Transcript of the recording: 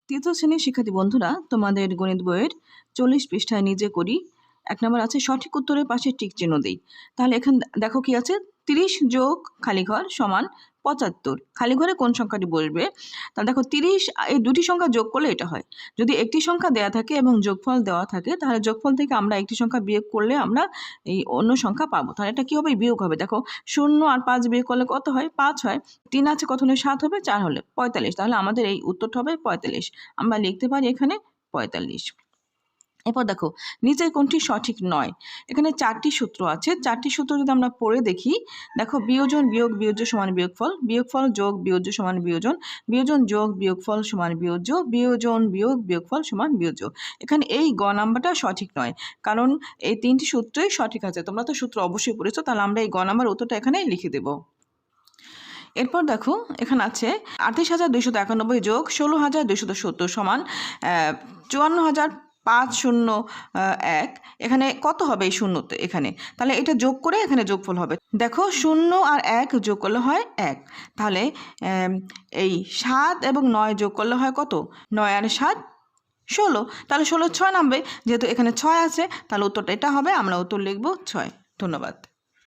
তৃতীয় শ্রেণীর শিক্ষার্থী বন্ধুরা, তোমাদের গণিত বইয়ের 40 পৃষ্ঠায় নিজে করি 1 নম্বর আছে সঠিক উত্তরের পাশে টিক চিহ্ন দেই। তাহলে এখানে দেখো কি আছে, 30 যোগ খালিঘর সমান 75। খালি ঘরে কোন সংখ্যাটি বসবে? তাহলে দেখো 30 এই দুটি সংখ্যা যোগ করলে এটা হয়। যদি একটি সংখ্যা দেওয়া থাকে এবং যোগফল দেওয়া থাকে, তাহলে যোগফল থেকে আমরা একটি সংখ্যা বিয়োগ করলে আমরা এই অন্য সংখ্যা পাবো। তাহলে এটা কি হবে? বিয়োগ হবে। দেখো 0 আর 5 বিয়োগ করলে কত হয়? 5 হয়। 3 আছে কত হলে? 7 হবে, 4 হলে 45। তাহলে আমাদের এই উত্তরটা হবে 45। আমরা লিখতে পারি এখানে 45। এরপর দেখো নিচের কোনটি সঠিক নয়। এখানে 4টি সূত্র আছে। 4টি সূত্র যদি আমরা পড়ে দেখি, দেখো বিয়োজন বিয়োগ বিয়োজ্য সমান বিয়োগফল, বিয়োগফল যোগ বিয়োজ্য সমান বিয়োজন, বিয়োজন যোগ বিয়োগফল সমান বিয়োজ্য, বিয়োজন বিয়োগ বিয়োগফল সমান বিয়োজ্য। এখানে এই গ নাম্বারটা সঠিক নয়, কারণ এই 3টি সূত্রই সঠিক আছে। তোমরা তো সূত্র অবশ্যই পড়েছো, তাহলে আমরা এই গ নাম্বার উত্তরটা এখানে লিখে দেবো। এরপর দেখো এখানে আছে 38,291 যোগ 16,270 সমান 54,501। এখানে কত হবে এই শূন্যতে? এখানে তাহলে এটা যোগ করে এখানে যোগফল হবে। দেখো 0 আর 1 যোগ করলে হয় 1। তাহলে এই 7 এবং 9 যোগ করলে হয় কত? 9 আর 7 16। তাহলে 16 6 নামবে, যেহেতু এখানে 6 আছে, তাহলে উত্তরটা এটা হবে। আমরা উত্তর লিখব 6। ধন্যবাদ।